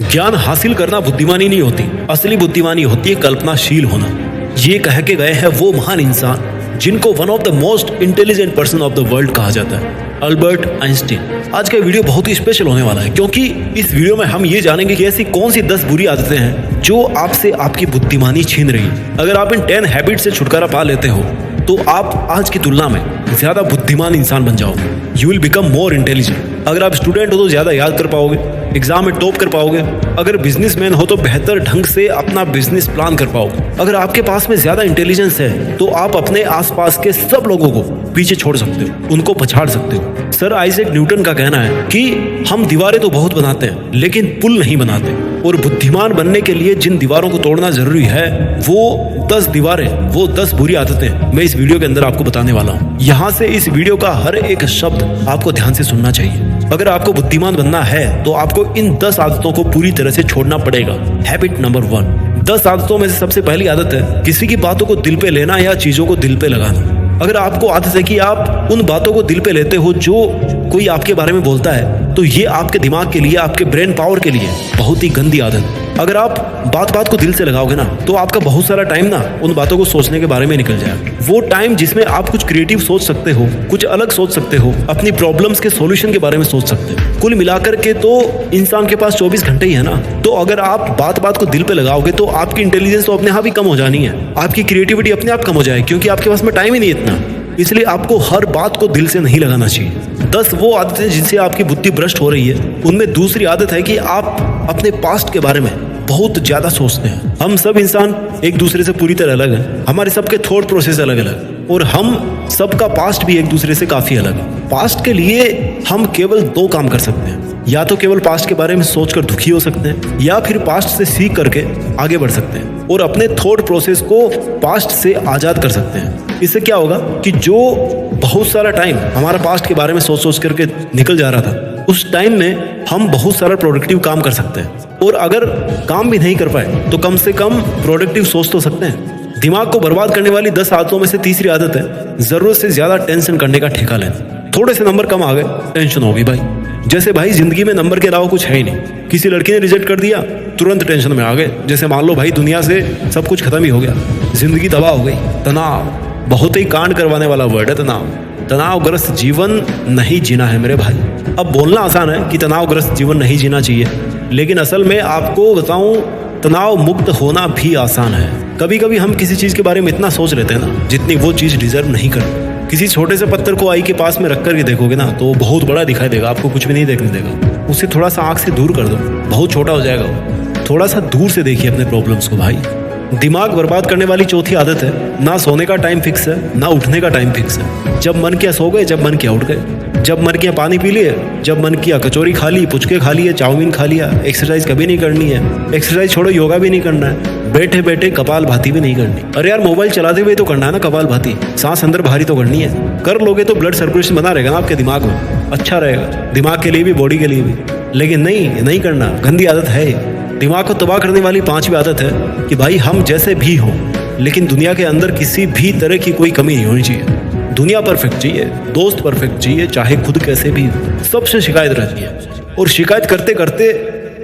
ज्ञान हासिल करना बुद्धिमानी नहीं होती, असली बुद्धिमानी होती है कल्पनाशील होना। ये कह के गए हैं वो महान इंसान जिनको one of the most intelligent person of the world कहा जाता है, अल्बर्ट आइंस्टीन। आज का वीडियो बहुत ही स्पेशल होने वाला है क्योंकि इस वीडियो में हम ये जानेंगे कि ऐसी कौन सी 10 बुरी आदतें हैं जो आपसे आपकी बुद्धिमानी छीन रही है। अगर आप इन 10 हैबिट से छुटकारा पा लेते हो तो आप आज की तुलना में ज्यादा बुद्धिमान इंसान बन जाओगे। You will become more intelligent. अगर आप स्टूडेंट हो तो ज्यादा याद कर पाओगे, एग्जाम में टॉप कर पाओगे। अगर बिजनेसमैन हो तो बेहतर ढंग से अपना बिजनेस प्लान कर पाओगे। अगर आपके पास में ज्यादा इंटेलिजेंस है तो आप अपने आसपास के सब लोगों को पीछे छोड़ सकते हो, उनको पछाड़ सकते हो। सर आइजैक न्यूटन का कहना है कि हम दीवारें तो बहुत बनाते हैं लेकिन पुल नहीं बनाते, और बुद्धिमान बनने के लिए जिन दीवारों को तोड़ना जरूरी है वो 10 दीवारें, वो 10 बुरी आदतें मैं इस वीडियो के अंदर आपको बताने वाला हूँ। यहाँ से इस वीडियो का हर एक शब्द आपको ध्यान से सुनना चाहिए। अगर आपको बुद्धिमान बनना है तो आपको इन 10 आदतों को पूरी तरह से छोड़ना पड़ेगा। Habit number 1। 10 आदतों में से सबसे पहली आदत है किसी की बातों को दिल पे लेना या चीजों को दिल पे लगाना। अगर आपको आदत है कि आप उन बातों को दिल पे लेते हो जो कोई आपके बारे में बोलता है तो ये आपके दिमाग के लिए, आपके ब्रेन पावर के लिए बहुत ही गंदी आदत है। अगर आप बात बात को दिल से लगाओगे ना तो आपका बहुत सारा टाइम ना उन बातों को सोचने के बारे में निकल जाएगा। वो टाइम जिसमें आप कुछ क्रिएटिव सोच सकते हो, कुछ अलग सोच सकते हो, अपनी प्रॉब्लम्स के सॉल्यूशन के बारे में सोच सकते हो। कुल मिलाकर के तो इंसान के पास 24 घंटे ही है ना। तो अगर आप बात बात को दिल पे लगाओगे तो आपकी इंटेलिजेंस तो अपने आप ही कम हो जानी है, आपकी क्रिएटिविटी अपने आप कम हो जाएगी क्योंकि आपके पास में टाइम ही नहीं इतना। इसलिए आपको हर बात को दिल से नहीं लगाना चाहिए। 10 वो आदतें जिनसे आपकी बुद्धि भ्रष्ट हो रही है, उनमें दूसरी आदत है कि आप अपने पास्ट के बारे में बहुत ज्यादा सोचते हैं। हम सब इंसान एक दूसरे से पूरी तरह अलग हैं, हमारे सबके थॉट प्रोसेस अलग अलग, और हम सबका पास्ट भी एक दूसरे से काफी अलग है। पास्ट के लिए हम केवल 2 काम कर सकते हैं, या तो केवल पास्ट के बारे में सोचकर दुखी हो सकते हैं या फिर पास्ट से सीख करके आगे बढ़ सकते हैं और अपने थॉट प्रोसेस को पास्ट से आजाद कर सकते हैं। इससे क्या होगा कि जो बहुत सारा टाइम हमारा पास्ट के बारे में सोच सोच करके निकल जा रहा था, उस टाइम में हम बहुत सारा प्रोडक्टिव काम कर सकते हैं, और अगर काम भी नहीं कर पाए तो कम से कम प्रोडक्टिव सोच तो सकते हैं। दिमाग को बर्बाद करने वाली 10 आदतों में से तीसरी आदत है जरूरत से ज्यादा टेंशन करने का ठेका लेना। थोड़े से नंबर कम आ गए, टेंशन होगी भाई। जैसे भाई जिंदगी में नंबर के अलावा कुछ है ही नहीं। किसी लड़की ने रिजेक्ट कर दिया, तुरंत टेंशन में आ गए। जैसे मान लो भाई दुनिया से सब कुछ खत्म ही हो गया, जिंदगी तबाह हो गई। तनाव बहुत ही कांड करवाने वाला वर्ड है तनाव। तनावग्रस्त जीवन नहीं जीना है मेरे भाई। अब बोलना आसान है कि तनावग्रस्त जीवन नहीं जीना चाहिए, लेकिन असल में आपको बताऊं तनाव मुक्त होना भी आसान है। कभी कभी हम किसी चीज के बारे में इतना सोच लेते हैं ना जितनी वो चीज डिजर्व नहीं करती। किसी छोटे से पत्थर को आई के पास में रख कर के देखोगे ना तो बहुत बड़ा दिखाई देगा, आपको कुछ भी नहीं देखने देगा। उसे थोड़ा सा आंख से दूर कर दो, बहुत छोटा हो जाएगा वो। थोड़ा सा दूर से देखिए अपने प्रॉब्लम्स को भाई। दिमाग बर्बाद करने वाली चौथी आदत है ना सोने का टाइम फिक्स है ना उठने का टाइम फिक्स है। जब मन किया सो गए, जब मन किया उठ गए, जब मन किया पानी पी लिए, जब मन किया कचौरी खा ली, पुचके खा लिए, चाउमीन खा लिया। एक्सरसाइज कभी नहीं करनी है, एक्सरसाइज छोड़ो योगा भी नहीं करना है, बैठे बैठे कपाल भाती भी नहीं करनी। अरे यार मोबाइल चलाते हुए तो करना है ना कपाल भाती, सांस अंदर बाहरी तो करनी है। कर लोगे तो ब्लड सर्कुलेशन बना रहेगा ना आपके दिमाग में, अच्छा रहेगा दिमाग के लिए भी बॉडी के लिए भी। लेकिन नहीं करना, गंदी आदत है। दिमाग को तबाह करने वाली 5वीं आदत है कि भाई हम जैसे भी हों लेकिन दुनिया के अंदर किसी भी तरह की कोई कमी नहीं होनी चाहिए। दुनिया परफेक्ट चाहिए, दोस्त परफेक्ट चाहिए, चाहे खुद कैसे भी हो। सबसे शिकायत रहती है और शिकायत करते करते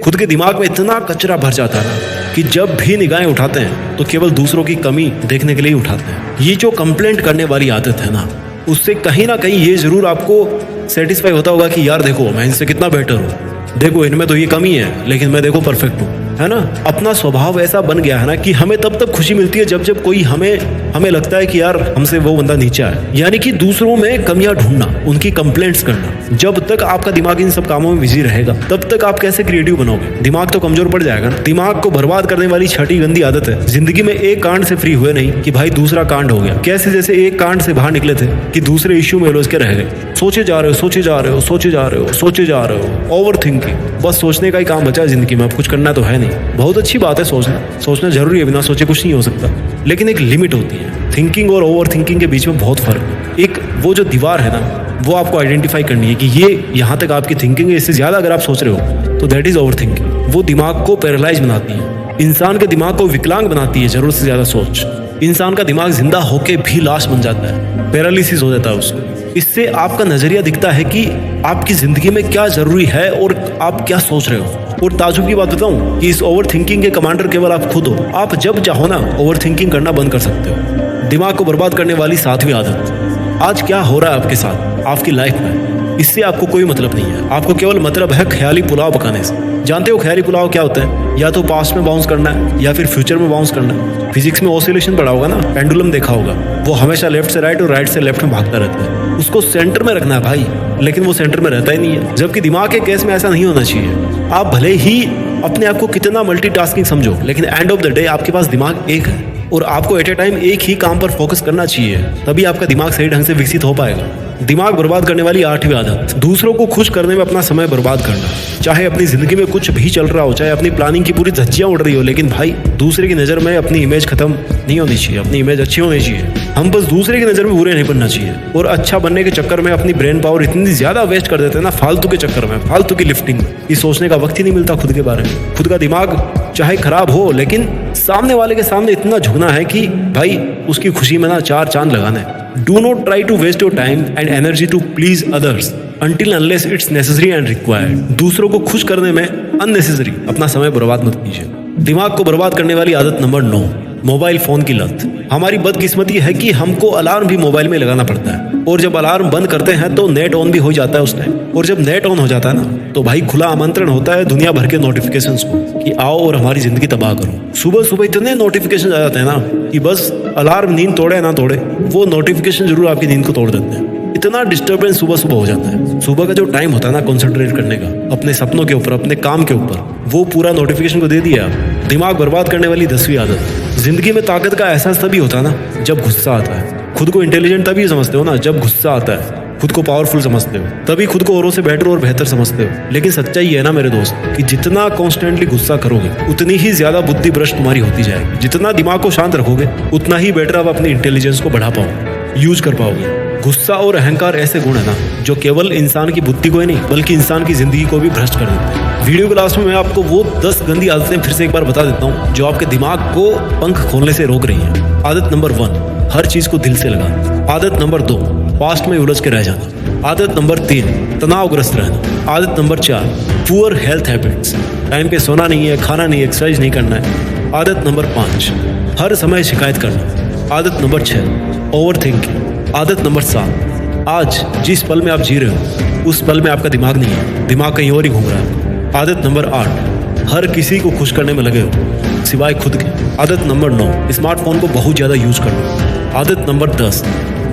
खुद के दिमाग में इतना कचरा भर जाता है कि जब भी निगाहें उठाते हैं तो केवल दूसरों की कमी देखने के लिए उठाते हैं। ये जो कंप्लेंट करने वाली आदत है ना, उससे कहीं ना कहीं ये जरूर आपको सेटिस्फाई होता होगा कि यार देखो मैं इनसे कितना बेटर हूँ, देखो इनमें तो ये कमी है लेकिन मैं देखो परफेक्ट हूँ, है ना। अपना स्वभाव ऐसा बन गया है ना कि हमें तब खुशी मिलती है जब कोई हमें लगता है कि यार हमसे वो बंदा नीचा है। यानी कि दूसरों में कमियां ढूंढना, उनकी कंप्लेंट्स करना। जब तक आपका दिमाग इन सब कामों में बिजी रहेगा तब तक आप कैसे क्रिएटिव बनोगे? दिमाग तो कमजोर पड़ जाएगा ना। दिमाग को बर्बाद करने वाली 6ठी गंदी आदत है जिंदगी में एक कांड से फ्री हुए नहीं कि भाई दूसरा कांड हो गया। कैसे जैसे एक कांड से बाहर निकले थे कि दूसरे इश्यू में उलझ के रह गए। सोचे जा रहे हो, सोचे जा रहे हो, सोचे जा रहे हो, सोचे जा रहे हो, ओवर थिंकिंग। बस सोचने का ही काम बचा है जिंदगी में, अब कुछ करना तो है नहीं। बहुत अच्छी बात है सोचना जरूरी है, बिना सोचे कुछ नहीं हो सकता, लेकिन एक लिमिट होती है। थिंकिंग और ओवर थिंकिंग के बीच में बहुत फर्क है। एक वो जो दीवार है ना वो आपको आइडेंटिफाई करनी है कि ये यहाँ तक आपकी थिंकिंग है, इससे ज्यादा अगर आप सोच रहे हो तो दैट इज ओवर थिंकिंग। वो दिमाग को पैरालाइज बनाती है, इंसान के दिमाग को विकलांग बनाती है। जरूरत से ज्यादा सोच इंसान का दिमाग जिंदा होके भी लाश बन जाता है, पैरालिसिस हो जाता है उसको। इससे आपका नजरिया दिखता है कि आपकी जिंदगी में क्या जरूरी है और आप क्या सोच रहे हो। और ताजुब की बात बताऊं कि इस ओवर थिंकिंग के कमांडर केवल आप खुद हो। आप जब चाहो ना ओवर थिंकिंग करना बंद कर सकते हो। दिमाग को बर्बाद करने वाली 7वीं आदत। आज क्या हो रहा है आपके साथ, आपकी लाइफ में, इससे आपको कोई मतलब नहीं है। आपको केवल मतलब है ख्याली पुलाव पकाने से। जानते हो ख्याली पुलाव क्या होता है? या तो पास्ट में बाउंस करना है या फिर फ्यूचर में बाउंस करना है। फिजिक्स में ऑसिलेशन पढ़ा होगा ना, पेंडुलम देखा होगा, वो हमेशा लेफ्ट से राइट और राइट से लेफ्ट में भागता रहता है। उसको सेंटर में रखना है भाई, लेकिन वो सेंटर में रहता ही नहीं है। जबकि दिमाग के केस में ऐसा नहीं होना चाहिए। आप भले ही अपने आप को कितना मल्टीटास्किंग समझो, लेकिन एंड ऑफ द डे आपके पास दिमाग एक है और आपको एट ए टाइम एक ही काम पर फोकस करना चाहिए। तभी आपका दिमाग सही ढंग से विकसित हो पाएगा। दिमाग बर्बाद करने वाली 8वीं आदत, दूसरों को खुश करने में अपना समय बर्बाद करना। चाहे अपनी जिंदगी में कुछ भी चल रहा हो, चाहे अपनी प्लानिंग की पूरी धज्जियां उड़ रही हो, लेकिन भाई दूसरे की नजर में अपनी इमेज खत्म नहीं होनी चाहिए। अपनी इमेज अच्छी होनी चाहिए। हम बस दूसरे की नजर में बुरे नहीं बनना चाहिए। और अच्छा बनने के चक्कर में अपनी ब्रेन पावर इतनी ज्यादा वेस्ट कर देते हैं ना, फालतू के चक्कर में, फालतू की लिफ्टिंग में। ये सोचने का वक्त ही नहीं मिलता खुद के बारे में। खुद का दिमाग चाहे खराब हो, लेकिन सामने वाले के सामने इतना झुकना है कि भाई उसकी खुशी में ना 4 चांद लगाना है। Do not try to waste your time and energy to please others until unless it's necessary and required. दूसरों को खुश करने में unnecessary अपना समय बर्बाद मत कीजिए। दिमाग को बर्बाद करने वाली आदत नंबर 9, मोबाइल फोन की लत। हमारी बदकिस्मती है कि हमको अलार्म भी मोबाइल में लगाना पड़ता है, और जब अलार्म बंद करते हैं तो नेट ऑन भी हो जाता है उस टाइम। और जब नेट ऑन हो जाता है ना, तो भाई खुला आमंत्रण होता है दुनिया भर के नोटिफिकेशंस को कि आओ और हमारी जिंदगी तबाह करो। सुबह सुबह इतने नोटिफिकेशन आ जाते हैं ना कि बस अलार्म नींद तोड़े ना तोड़े, वो नोटिफिकेशन जरूर आपकी नींद को तोड़ देते हैं। इतना डिस्टर्बेंस सुबह सुबह हो जाता है। सुबह का जो टाइम होता है ना कंसंट्रेट करने का अपने सपनों के ऊपर, अपने काम के ऊपर, वो पूरा नोटिफिकेशन को दे दिया। दिमाग बर्बाद करने वाली 10वीं आदत, जिंदगी में ताकत का एहसास तभी होता है ना जब गुस्सा आता है। खुद को इंटेलिजेंट तभी समझते हो ना जब गुस्सा आता है। खुद को पावरफुल समझते हो, तभी खुद को औरों से बेटर और बेहतर समझते हो। लेकिन सच्चाई है ना मेरे दोस्त कि जितना कॉन्स्टेंटली गुस्सा करोगे, उतनी ही ज्यादा बुद्धि भ्रष्ट तुम्हारी होती जाएगी। जितना दिमाग को शांत रखोगे, उतना ही बेटर आप अपनी इंटेलिजेंस को बढ़ा पाओगे, यूज कर पाओगे। गुस्सा और अहंकार ऐसे गुण है ना जो केवल इंसान की बुद्धि को ही नहीं बल्कि इंसान की जिंदगी को भी भ्रष्ट कर देते हैं। वीडियो के लास्ट में मैं आपको वो 10 गंदी आदतें फिर से एक बार बता देता हूँ जो आपके दिमाग को पंख खोलने से रोक रही हैं। आदत नंबर 1, हर चीज को दिल से लगाना। आदत नंबर 2, पास्ट में उलझ के रह जाना। आदत नंबर 3, तनावग्रस्त रहना। आदत number 4, poor health habits, time पे सोना नहीं है, खाना नहीं, एक्सरसाइज नहीं करना है। आदत नंबर 5, हर समय शिकायत करना। आदत नंबर 6, ओवर थिंकिंग। आदत नंबर 7, आज जिस पल में आप जी रहे हो उस पल में आपका दिमाग नहीं है, दिमाग कहीं और ही घूम रहा है। आदत नंबर 8, हर किसी को खुश करने में लगे हो सिवाय खुद के। आदत नंबर 9, स्मार्टफोन को बहुत ज़्यादा यूज करना। आदत नंबर 10,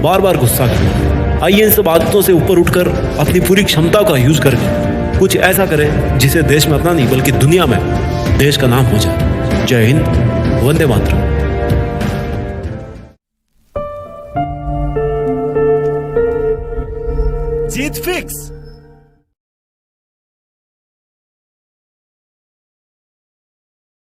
बार बार गुस्सा करना। आइए इन सब आदतों से ऊपर उठकर अपनी पूरी क्षमता का यूज करके कुछ ऐसा करें जिसे देश में अपना नहीं बल्कि दुनिया में देश का नाम हो जाए। जय हिंद, वंदे मातरम। जीत फिक्स।